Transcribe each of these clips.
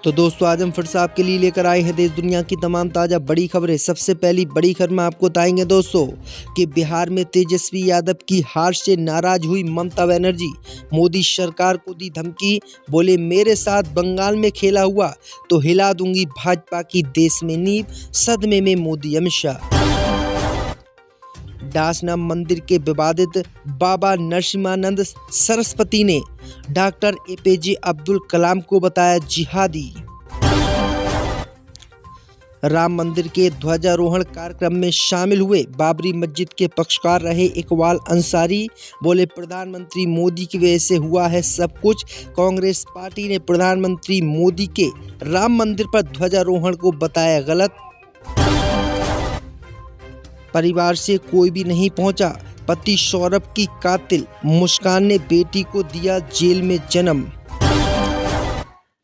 तो दोस्तों आज हम फिर से आपके लिए लेकर आए हैं देश दुनिया की तमाम ताज़ा बड़ी खबरें। सबसे पहली बड़ी खबर में आपको बताएंगे दोस्तों कि बिहार में तेजस्वी यादव की हार से नाराज हुई ममता बनर्जी, मोदी सरकार को दी धमकी, बोले मेरे साथ बंगाल में खेला हुआ तो हिला दूंगी भाजपा की देश में नींव, सदमे में मोदी अमित शाह। डासना मंदिर के विवादित बाबा नरसिम्हानंद सरस्वती ने डॉक्टर एपीजे अब्दुल कलाम को बताया जिहादी। राम मंदिर के ध्वजारोहण कार्यक्रम में शामिल हुए बाबरी मस्जिद के पक्षकार रहे इकबाल अंसारी, बोले प्रधानमंत्री मोदी की वजह से हुआ है सब कुछ। कांग्रेस पार्टी ने प्रधानमंत्री मोदी के राम मंदिर पर ध्वजारोहण को बताया गलत। परिवार से कोई भी नहीं पहुंचा, पति सौरभ की कातिल मुस्कान ने बेटी को दिया जेल में जन्म।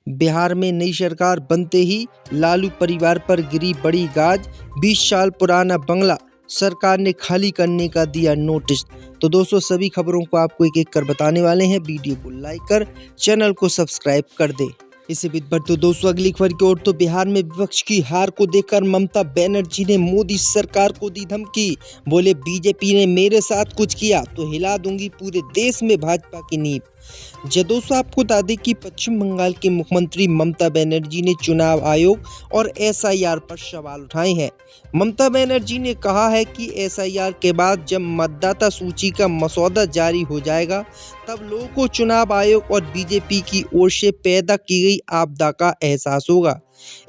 बिहार में नई सरकार बनते ही लालू परिवार पर गिरी बड़ी गाज, 20 साल पुराना बंगला सरकार ने खाली करने का दिया नोटिस। तो दोस्तों सभी खबरों को आपको एक एक कर बताने वाले हैं, वीडियो को लाइक कर चैनल को सब्सक्राइब कर दे। इसे बढ़ तो दोस्तों अगली खबर की ओर। तो बिहार में विपक्ष की हार को देखकर ममता बनर्जी ने मोदी सरकार को दी धमकी, बोले बीजेपी ने मेरे साथ कुछ किया तो हिला दूंगी पूरे देश में भाजपा की नींव। दोस्तों आपको बता दें कि पश्चिम बंगाल के मुख्यमंत्री ममता बनर्जी ने चुनाव आयोग और एसआईआर पर सवाल उठाए हैं। ममता बनर्जी ने कहा है कि एसआईआर के बाद जब मतदाता सूची का मसौदा जारी हो जाएगा तब लोगों को चुनाव आयोग और बीजेपी की ओर से पैदा की गई आपदा का एहसास होगा।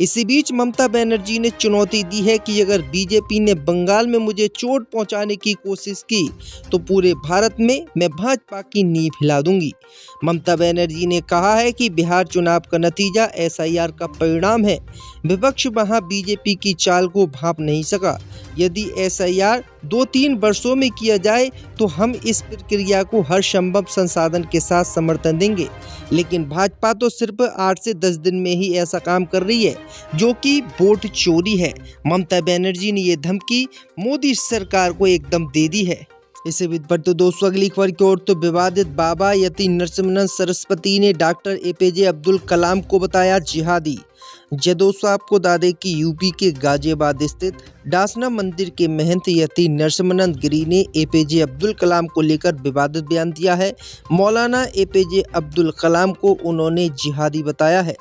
इसी बीच ममता बनर्जी ने चुनौती दी है कि अगर बीजेपी ने बंगाल में मुझे चोट पहुंचाने की कोशिश की तो पूरे भारत में मैं भाजपा की नींव हिला दूंगी। ममता बनर्जी ने कहा है कि बिहार चुनाव का नतीजा एसआईआर का परिणाम है, विपक्ष वहां बीजेपी की चाल को भांप नहीं सका। यदि एसआईआर 2-3 वर्षों में किया जाए तो हम इस प्रक्रिया को हर संभव संसाधन के साथ समर्थन देंगे, लेकिन भाजपा तो सिर्फ 8 से 10 दिन में ही ऐसा काम कर रही है जो कि वोट चोरी है। ममता बनर्जी ने ये धमकी मोदी सरकार को एकदम दे दी है। इसे बढ़ तो दोस्तों अगली खबर की ओर। तो विवादित बाबा यति नरसिम्हानंद सरस्वती ने डॉक्टर एपीजे अब्दुल कलाम को बताया जिहादी। दोस्तों आपको बता दें कि यूपी के गाजियाबाद स्थित डासना मंदिर के महंत यति नरसिम्हानंद गिरी ने एपीजे अब्दुल कलाम को लेकर विवादित बयान दिया है। मौलाना एपीजे अब्दुल कलाम को उन्होंने जिहादी बताया है।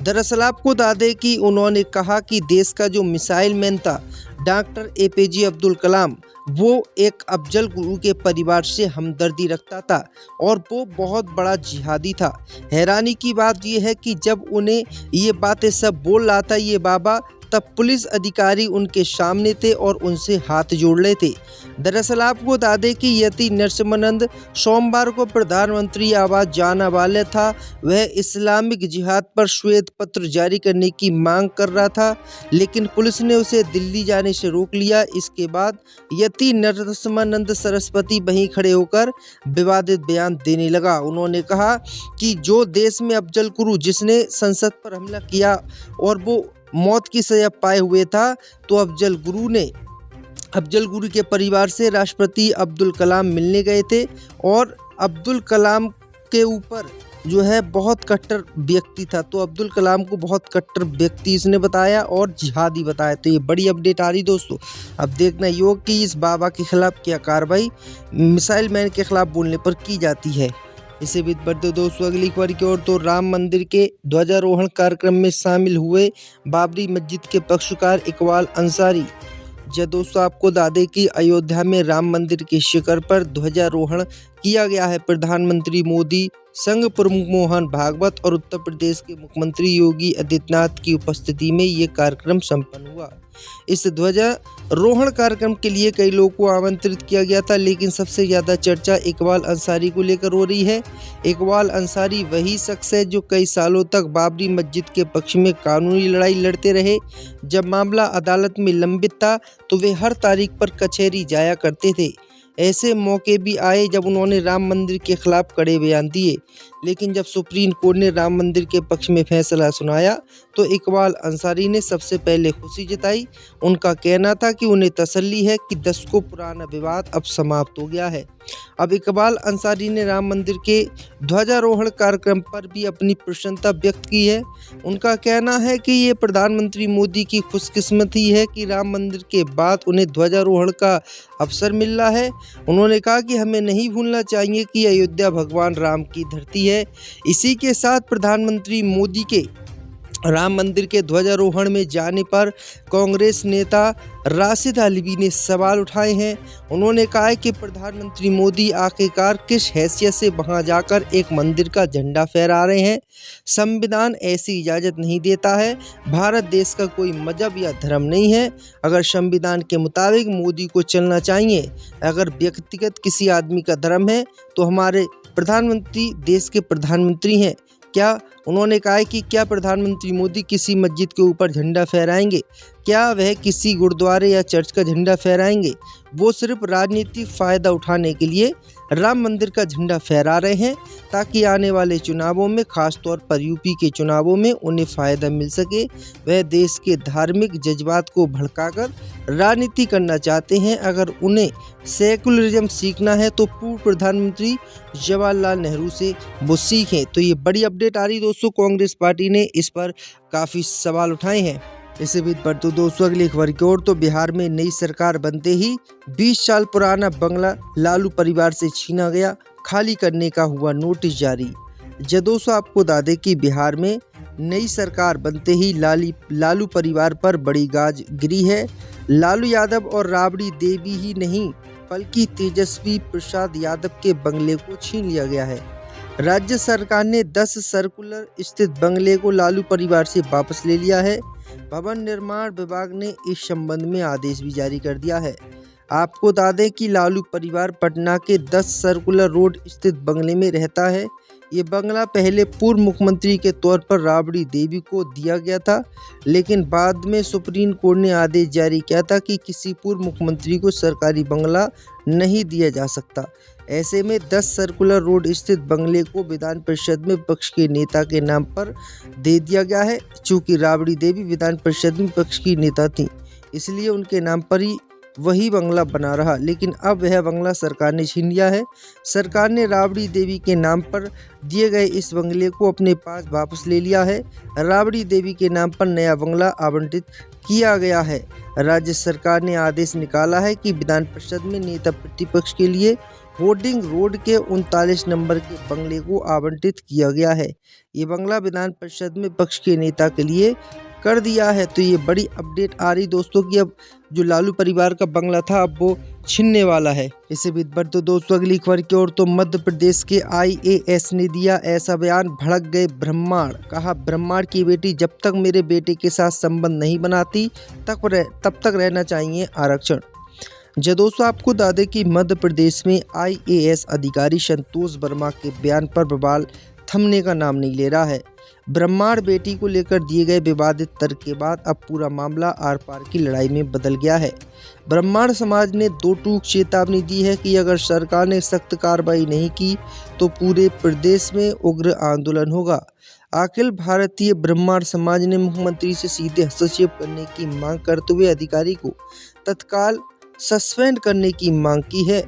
दरअसल आपको बता दें कि उन्होंने कहा कि देश का जो मिसाइल मैन था डॉक्टर एपीजे अब्दुल कलाम, वो एक अफजल गुरु के परिवार से हमदर्दी रखता था और वो बहुत बड़ा जिहादी था। हैरानी की बात यह है कि जब उन्हें ये बातें सब बोल रहा था ये बाबा, तब पुलिस अधिकारी उनके सामने थे और उनसे हाथ जोड़ रहे थे। दरअसल आपको बता दें कि यति नरसिम्हानंद सोमवार को प्रधानमंत्री आवास जाने वाला था। वह इस्लामिक जिहाद पर श्वेत पत्र जारी करने की मांग कर रहा था, लेकिन पुलिस ने उसे दिल्ली जाने से रोक लिया। इसके बाद यति नरसिम्हानंद सरस्वती वहीं खड़े होकर विवादित बयान देने लगा। उन्होंने कहा कि जो देश में अफजल गुरु जिसने संसद पर हमला किया और वो मौत की सजा पाए हुए था, तो अफजल गुरु के परिवार से राष्ट्रपति अब्दुल कलाम मिलने गए थे और अब्दुल कलाम के ऊपर जो है बहुत कट्टर व्यक्ति था, तो अब्दुल कलाम को बहुत कट्टर व्यक्ति इसने बताया और जिहादी बताया। तो ये बड़ी अपडेट आ रही दोस्तों। अब देखना योग कि इस बाबा के खिलाफ क्या कार्रवाई मिसाइल मैन के खिलाफ बोलने पर की जाती है। इसे भी बढ़ते दोस्तों अगली खबर की ओर। तो राम मंदिर के ध्वजारोहण कार्यक्रम में शामिल हुए बाबरी मस्जिद के पक्षकार इकबाल अंसारी। दोस्तों आपको बता दें कि अयोध्या में राम मंदिर के शिखर पर ध्वजारोहण किया गया है। प्रधानमंत्री मोदी, संघ प्रमुख मोहन भागवत और उत्तर प्रदेश के मुख्यमंत्री योगी आदित्यनाथ की उपस्थिति में ये कार्यक्रम संपन्न हुआ। इस ध्वजारोहण कार्यक्रम के लिए कई लोगों को आमंत्रित किया गया था, लेकिन सबसे ज्यादा चर्चा इकबाल अंसारी को लेकर हो रही है। इकबाल अंसारी वही शख्स है जो कई सालों तक बाबरी मस्जिद के पक्ष में कानूनी लड़ाई लड़ते रहे। जब मामला अदालत में लंबित था तो वे हर तारीख पर कचहरी जाया करते थे। ऐसे मौके भी आए जब उन्होंने राम मंदिर के खिलाफ कड़े बयान दिए। लेकिन जब सुप्रीम कोर्ट ने राम मंदिर के पक्ष में फैसला सुनाया तो इकबाल अंसारी ने सबसे पहले खुशी जताई। उनका कहना था कि उन्हें तसल्ली है कि दशकों पुराना विवाद अब समाप्त हो गया है। अब इकबाल अंसारी ने राम मंदिर के ध्वजारोहण कार्यक्रम पर भी अपनी प्रसन्नता व्यक्त की है। उनका कहना है कि ये प्रधानमंत्री मोदी की खुशकिस्मती है कि राम मंदिर के बाद उन्हें ध्वजारोहण का अवसर मिल रहा है। उन्होंने कहा कि हमें नहीं भूलना चाहिए कि अयोध्या भगवान राम की धरती है। इसी के साथ प्रधानमंत्री मोदी के राम मंदिर के ध्वजारोहण में जाने पर कांग्रेस नेता राशिद अल्वी ने सवाल उठाए हैं। उन्होंने कहा है कि प्रधानमंत्री मोदी आखिरकार किस हैसियत से वहां जाकर एक मंदिर का झंडा फहरा रहे हैं। संविधान ऐसी इजाज़त नहीं देता है। भारत देश का कोई मजहब या धर्म नहीं है। अगर संविधान के मुताबिक मोदी को चलना चाहिए, अगर व्यक्तिगत किसी आदमी का धर्म है तो हमारे प्रधानमंत्री देश के प्रधानमंत्री हैं। क्या उन्होंने कहा है कि क्या प्रधानमंत्री मोदी किसी मस्जिद के ऊपर झंडा फहराएंगे? क्या वह किसी गुरुद्वारे या चर्च का झंडा फहराएंगे? वो सिर्फ राजनीतिक फ़ायदा उठाने के लिए राम मंदिर का झंडा फहरा रहे हैं ताकि आने वाले चुनावों में, खास तौर पर यूपी के चुनावों में उन्हें फ़ायदा मिल सके। वह देश के धार्मिक जज्बात को भड़काकर राजनीति करना चाहते हैं। अगर उन्हें सेकुलरिज्म सीखना है तो पूर्व प्रधानमंत्री जवाहरलाल नेहरू से वो सीखें। तो ये बड़ी अपडेट आ रही दोस्तों, कांग्रेस पार्टी ने इस पर काफ़ी सवाल उठाए हैं। इसी बीच पर तो दोस्तों अगली खबर की ओर, तो बिहार में नई सरकार बनते ही 20 साल पुराना बंगला लालू परिवार से छीना गया, खाली करने का हुआ नोटिस जारी। दोस्तों आपको बता दें कि बिहार में नई सरकार बनते ही लालू परिवार पर बड़ी गाज गिरी है। लालू यादव और राबड़ी देवी ही नहीं बल्कि तेजस्वी प्रसाद यादव के बंगले को छीन लिया गया है। राज्य सरकार ने 10 सर्कुलर स्थित बंगले को लालू परिवार से वापस ले लिया है। भवन निर्माण विभाग ने इस संबंध में आदेश भी जारी कर दिया है। आपको बता दें कि लालू परिवार पटना के 10 सर्कुलर रोड स्थित बंगले में रहता है। ये बंगला पहले पूर्व मुख्यमंत्री के तौर पर राबड़ी देवी को दिया गया था, लेकिन बाद में सुप्रीम कोर्ट ने आदेश जारी किया था कि किसी पूर्व मुख्यमंत्री को सरकारी बंगला नहीं दिया जा सकता। ऐसे में 10 सर्कुलर रोड स्थित बंगले को विधान परिषद में विपक्ष के नेता के नाम पर दे दिया गया है। चूँकि राबड़ी देवी विधान परिषद में विपक्ष की नेता थी, इसलिए उनके नाम पर ही वही बंगला बना रहा, लेकिन अब वह बंगला सरकार ने छीन लिया है। सरकार ने राबड़ी देवी के नाम पर दिए गए इस बंगले को अपने पास वापस ले लिया है। राबड़ी देवी के नाम पर नया बंगला आवंटित किया गया है। राज्य सरकार ने आदेश निकाला है कि विधान परिषद में नेता प्रतिपक्ष के लिए होर्डिंग रोड के 39 नंबर के बंगले को आवंटित किया गया है। ये बंगला विधान परिषद में विपक्ष के नेता के लिए कर दिया है। तो ये बड़ी अपडेट आ रही दोस्तों कि अब जो लालू परिवार का बंगला था अब वो छीनने वाला है। इसी बीच पर तो दोस्तों अगली खबर की ओर, तो मध्य प्रदेश के IAS ने दिया ऐसा बयान, भड़क गए ब्रह्मांड। कहा, ब्रह्मांड की बेटी जब तक मेरे बेटे के साथ संबंध नहीं बनाती तब तक रहना चाहिए आरक्षण। दोस्तों आपको बता दें कि मध्य प्रदेश में IAS अधिकारी संतोष वर्मा के बयान पर बवाल थमने का नाम नहीं ले रहा है। ब्रह्मांड बेटी को लेकर दिए गए विवादित तर्क के बाद अब पूरा मामला आर पार की लड़ाई में बदल गया है। ब्रह्मांड समाज ने दो टूक चेतावनी दी है कि अगर सरकार ने सख्त कार्रवाई नहीं की तो पूरे प्रदेश में उग्र आंदोलन होगा। अखिल भारतीय ब्रह्मांड समाज ने मुख्यमंत्री से सीधे हस्तक्षेप करने की मांग करते हुए अधिकारी को तत्काल सस्पेंड करने की मांग की है।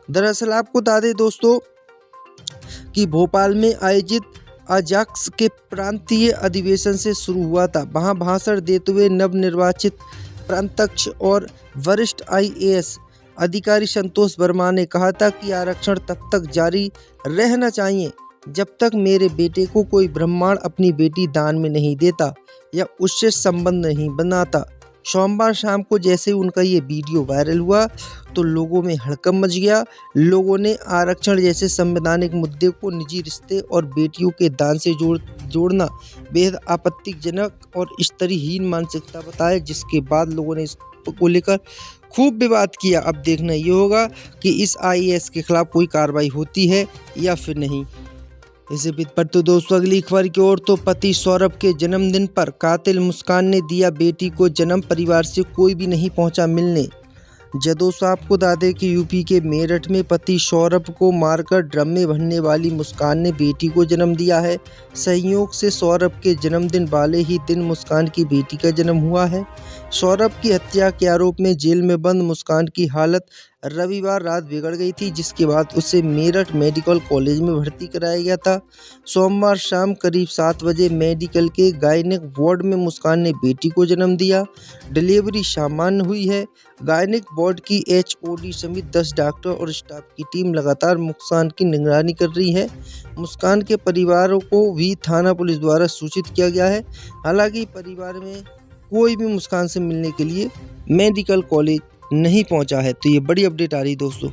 दरअसल आपको बता दें दोस्तों कि भोपाल में आयोजित अजाक्स के प्रांतीय अधिवेशन से शुरू हुआ था। वहां भाषण देते हुए नवनिर्वाचित प्रांताध्यक्ष और वरिष्ठ IAS अधिकारी संतोष वर्मा ने कहा था कि आरक्षण तब तक जारी रहना चाहिए जब तक मेरे बेटे को कोई ब्राह्मण अपनी बेटी दान में नहीं देता या उससे संबंध नहीं बनाता। सोमवार शाम को जैसे उनका ये वीडियो वायरल हुआ तो लोगों में हड़कंप मच गया। लोगों ने आरक्षण जैसे संवैधानिक मुद्दे को निजी रिश्ते और बेटियों के दान से जोड़ना बेहद आपत्तिजनक और स्तरहीन मानसिकता बताया, जिसके बाद लोगों ने इसको लेकर खूब विवाद किया। अब देखना ये होगा कि इस IAS के खिलाफ कोई कार्रवाई होती है या फिर नहीं। इसी बीच पर तो दोस्तों अगली खबर की ओर, तो पति सौरभ के जन्मदिन पर कातिल मुस्कान ने दिया बेटी को जन्म, परिवार से कोई भी नहीं पहुंचा मिलने। दोस्तों आपको बता दें कि यूपी के मेरठ में पति सौरभ को मारकर ड्रम में भरने वाली मुस्कान ने बेटी को जन्म दिया है। संयोग से सौरभ के जन्मदिन वाले ही दिन मुस्कान की बेटी का जन्म हुआ है। सौरभ की हत्या के आरोप में जेल में बंद मुस्कान की हालत रविवार रात बिगड़ गई थी, जिसके बाद उसे मेरठ मेडिकल कॉलेज में भर्ती कराया गया था। सोमवार शाम करीब 7 बजे मेडिकल के गायनेक वार्ड में मुस्कान ने बेटी को जन्म दिया। डिलीवरी सामान्य हुई है। गायनेक वार्ड की HOD समेत 10 डॉक्टर और स्टाफ की टीम लगातार मुस्कान की निगरानी कर रही है। मुस्कान के परिवारों को भी थाना पुलिस द्वारा सूचित किया गया है। हालांकि परिवार में कोई भी मुस्कान से मिलने के लिए मेडिकल कॉलेज नहीं पहुंचा है। तो ये बड़ी अपडेट आ रही दोस्तों।